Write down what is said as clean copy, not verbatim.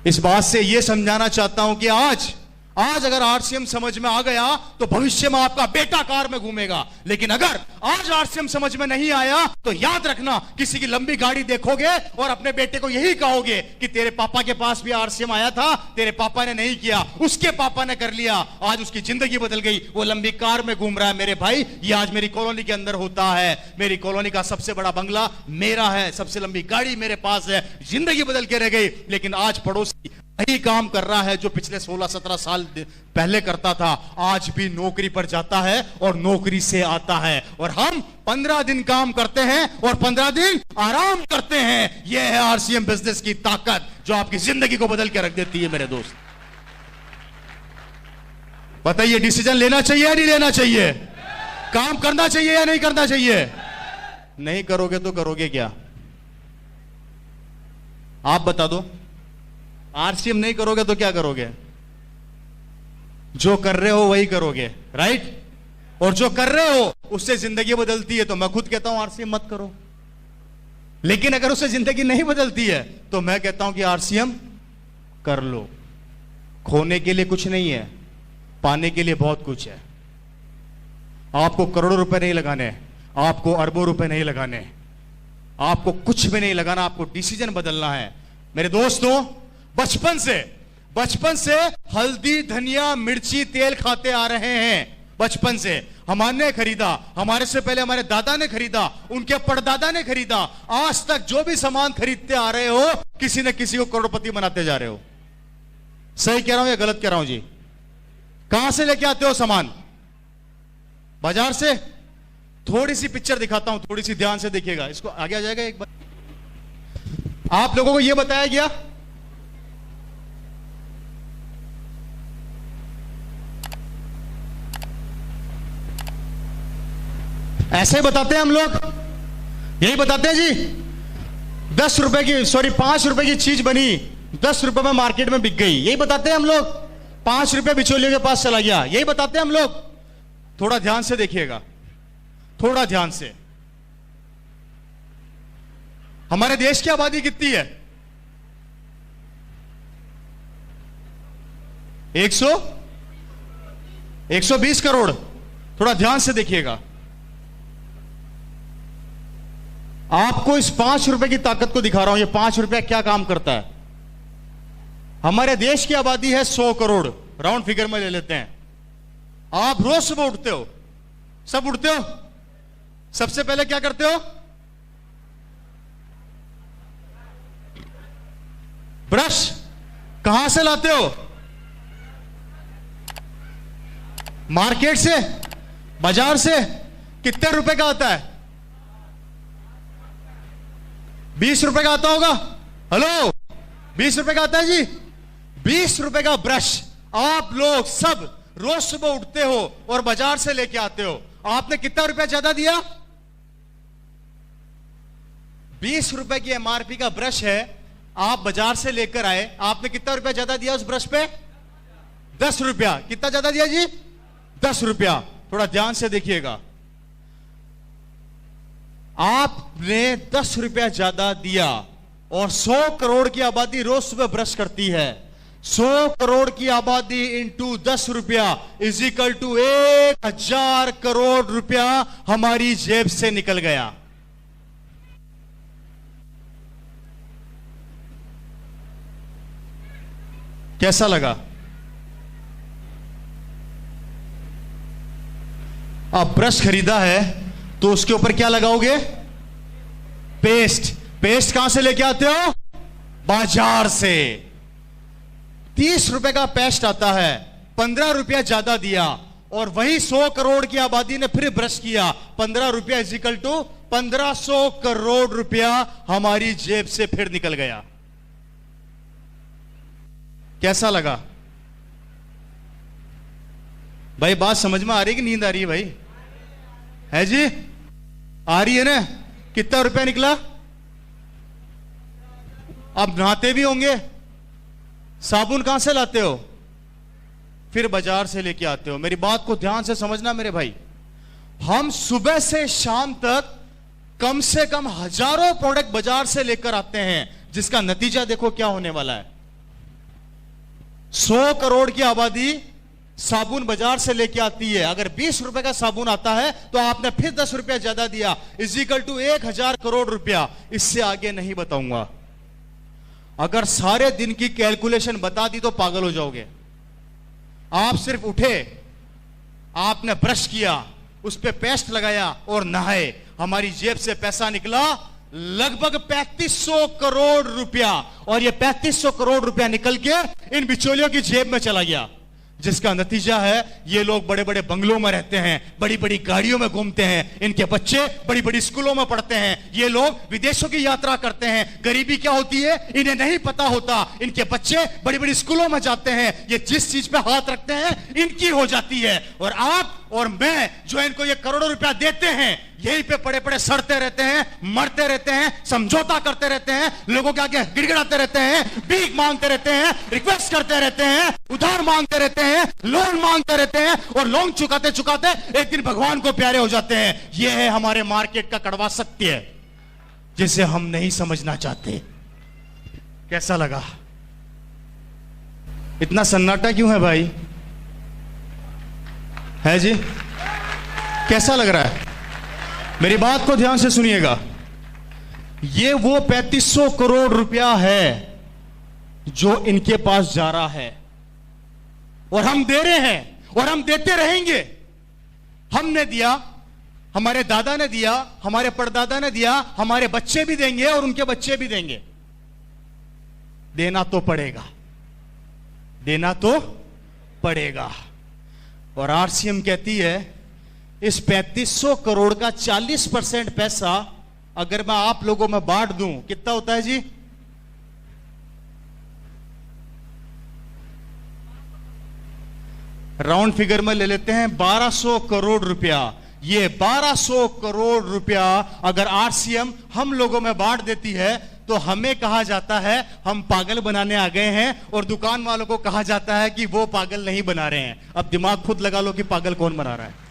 इस बात से यह समझाना चाहता हूं कि आज अगर आरसीएम समझ में आ गया तो भविष्य में आपका बेटा कार में घूमेगा। लेकिन अगर आज आरसीएम समझ में नहीं आया तो याद रखना, किसी की लंबी गाड़ी देखोगे और अपने बेटे को यही कहोगे कि तेरे पापा के पास भी आरसीएम आया था, तेरे पापा ने नहीं किया, उसके पापा ने कर लिया, आज उसकी जिंदगी बदल गई, वो लंबी कार में घूम रहा है। मेरे भाई, ये आज मेरी कॉलोनी के अंदर होता है। मेरी कॉलोनी का सबसे बड़ा बंगला मेरा है, सबसे लंबी गाड़ी मेरे पास है, जिंदगी बदल के रह गई। लेकिन आज पड़ोसी वही काम कर रहा है जो पिछले 16-17 साल पहले करता था। आज भी नौकरी पर जाता है और नौकरी से आता है। और हम 15 दिन काम करते हैं और 15 दिन आराम करते हैं। यह है आरसीएम बिजनेस की ताकत, जो आपकी जिंदगी को बदल के रख देती है। मेरे दोस्त, बताइए, डिसीजन लेना चाहिए या नहीं लेना चाहिए? काम करना चाहिए या नहीं करना चाहिए? नहीं करोगे तो करोगे क्या? आप बता दो। आरसीएम नहीं करोगे तो क्या करोगे? जो कर रहे हो वही करोगे, राइट? और जो कर रहे हो उससे जिंदगी बदलती है तो मैं खुद कहता हूं आरसीएम मत करो। लेकिन अगर उससे जिंदगी नहीं बदलती है तो मैं कहता हूं कि आरसीएम कर लो। खोने के लिए कुछ नहीं है, पाने के लिए बहुत कुछ है। आपको करोड़ों रुपए नहीं लगाने, आपको अरबों रुपए नहीं लगाने, आपको कुछ भी नहीं लगाना, आपको डिसीजन बदलना है। मेरे दोस्तों, बचपन से हल्दी, धनिया, मिर्ची, तेल खाते आ रहे हैं। बचपन से हमारे खरीदा, हमारे से पहले हमारे दादा ने खरीदा, उनके परदादा ने खरीदा। आज तक जो भी सामान खरीदते आ रहे हो, किसी न किसी को करोड़पति बनाते जा रहे हो। सही कह रहा हूं या गलत कह रहा हूं जी? कहां से लेके आते हो सामान? बाजार से। थोड़ी सी पिक्चर दिखाता हूं, थोड़ी सी ध्यान से देखिएगा। इसको आगे आ जाएगा एक बार। आप लोगों को यह बताया गया, ऐसे बताते हैं हम लोग, यही बताते हैं जी। 10 रुपए की, सॉरी 5 रुपए की चीज बनी, 10 रुपए में मार्केट में बिक गई, यही बताते हैं हम लोग। 5 रुपए बिचौलियों के पास चला गया, यही बताते हैं हम लोग। थोड़ा ध्यान से देखिएगा, थोड़ा ध्यान से। हमारे देश की आबादी कितनी है? 120 करोड़। थोड़ा ध्यान से देखिएगा। आपको इस 5 रुपए की ताकत को दिखा रहा हूं। ये 5 रुपया क्या काम करता है? हमारे देश की आबादी है 100 करोड़, राउंड फिगर में ले लेते हैं। आप रोज सुबह उठते हो, सब उठते हो, सबसे पहले क्या करते हो? ब्रश। कहां से लाते हो? मार्केट से, बाजार से। कितने रुपए का आता है? 20 रुपए का आता होगा। हेलो, 20 रुपए का आता है जी। 20 रुपए का ब्रश आप लोग सब रोज सुबह उठते हो और बाजार से लेके आते हो। आपने कितना रुपया ज्यादा दिया? 20 रुपए की एमआरपी का ब्रश है, आप बाजार से लेकर आए, आपने कितना रुपया ज्यादा दिया उस ब्रश पे? 10 रुपया। कितना ज्यादा दिया जी? 10 रुपया। थोड़ा ध्यान से देखिएगा। आपने 10 रुपया ज्यादा दिया और 100 करोड़ की आबादी रोज सुबह ब्रश करती है। 100 करोड़ की आबादी इंटू 10 रुपया इज इक्वल टू 1000 करोड़ रुपया हमारी जेब से निकल गया। कैसा लगा? आप ब्रश खरीदा है तो उसके ऊपर क्या लगाओगे? पेस्ट। पेस्ट कहां से लेके आते हो? बाजार से। 30 रुपए का पेस्ट आता है, 15 रुपया ज्यादा दिया और वही 100 करोड़ की आबादी ने फिर ब्रश किया। 15 रुपया इज इक्वल टू 1500 करोड़ रुपया हमारी जेब से फिर निकल गया। कैसा लगा भाई? बात समझ में आ रही है कि नींद आ रही है भाई? है जी? आ रही है ना? कितना रुपया निकला? अब नहाते भी होंगे, साबुन कहां से लाते हो? फिर बाजार से लेके आते हो। मेरी बात को ध्यान से समझना मेरे भाई। हम सुबह से शाम तक कम से कम हजारों प्रोडक्ट बाजार से लेकर आते हैं, जिसका नतीजा देखो क्या होने वाला है। 100 करोड़ की आबादी साबुन बाजार से लेके आती है। अगर 20 रुपए का साबुन आता है तो आपने फिर 10 रुपया ज्यादा दिया, इजिकल टू 1000 करोड़ रुपया। इससे आगे नहीं बताऊंगा। अगर सारे दिन की कैलकुलेशन बता दी तो पागल हो जाओगे। आप सिर्फ उठे, आपने ब्रश किया, उस पे पेस्ट लगाया और नहाए, हमारी जेब से पैसा निकला लगभग 3500 करोड़ रुपया। और ये 3500 करोड़ रुपया निकल के इन बिचौलियों की जेब में चला गया, जिसका नतीजा है ये लोग बड़े बड़े बंगलों में रहते हैं, बड़ी बड़ी गाड़ियों में घूमते हैं, इनके बच्चे बड़ी बड़ी स्कूलों में पढ़ते हैं, ये लोग विदेशों की यात्रा करते हैं। गरीबी क्या होती है इन्हें नहीं पता होता। इनके बच्चे बड़ी बड़ी स्कूलों में जाते हैं, ये जिस चीज पे हाथ रखते हैं इनकी हो जाती है। और आप और मैं जो इनको ये करोड़ों रुपया देते हैं, यहीं पे पड़े पड़े सड़ते रहते हैं, मरते रहते हैं, समझौता करते रहते हैं, लोगों के आगे गिड़गिड़ाते रहते हैं, भीख मांगते रहते हैं, रिक्वेस्ट करते रहते हैं, उधार मांगते रहते हैं, लोन मांगते रहते हैं, और लोन चुकाते चुकाते एक दिन भगवान को प्यारे हो जाते हैं। यह है हमारे मार्केट का कड़वा सत्य, जिसे हम नहीं समझना चाहते। कैसा लगा? इतना सन्नाटा क्यों है भाई? है जी? कैसा लग रहा है? मेरी बात को ध्यान से सुनिएगा। ये वो 3500 करोड़ रुपया है जो इनके पास जा रहा है, और हम दे रहे हैं, और हम देते रहेंगे। हमने दिया, हमारे दादा ने दिया, हमारे परदादा ने दिया, हमारे बच्चे भी देंगे और उनके बच्चे भी देंगे। देना तो पड़ेगा, देना तो पड़ेगा। और आरसीएम कहती है इस 3500 करोड़ का 40% पैसा अगर मैं आप लोगों में बांट दूं, कितना होता है जी? राउंड फिगर में ले लेते हैं 1200 करोड़ रुपया। ये 1200 करोड़ रुपया अगर आरसीएम हम लोगों में बांट देती है तो हमें कहा जाता है हम पागल बनाने आ गए हैं, और दुकान वालों को कहा जाता है कि वो पागल नहीं बना रहे हैं। अब दिमाग खुद लगा लो कि पागल कौन बना रहा है।